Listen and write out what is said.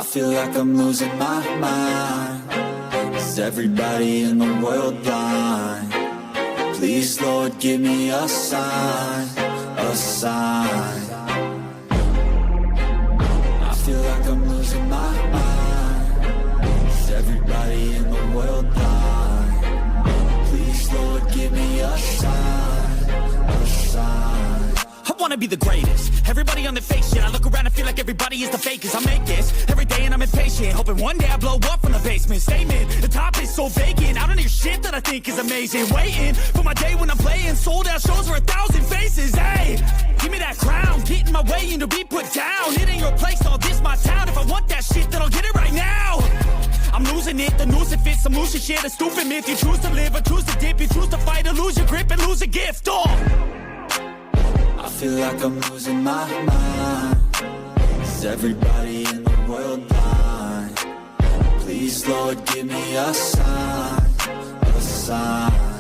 I feel like I'm losing my mind. Is everybody in the world blind? Please, Lord, give me a sign, a sign. I feel like I'm losing my mind. Is everybody in the world blind? Please, Lord, give me a sign, a sign. I wanna be the greatest. Everybody on the fake shit. I look around and feel like everybody is the fakest. I make this every day and I'm impatient, hoping one day I blow up from the basement. Statement, the top is so vacant. I don't hear shit that I think is amazing. Waiting for my day when I'm playing sold out shows for 1,000 faces. Hey, give me that crown, get in my way and to be put down. It ain't your place, all this my town. If I want that shit, then I'll get it right now. I'm losing it, the noose it fits, I'm losing shit. A stupid myth, you choose to live or choose to dip. You choose to fight or lose your grip and lose a gift. Oh, I feel like I'm losing my mind. Is everybody in the world blind? Please, Lord, give me a sign, a sign.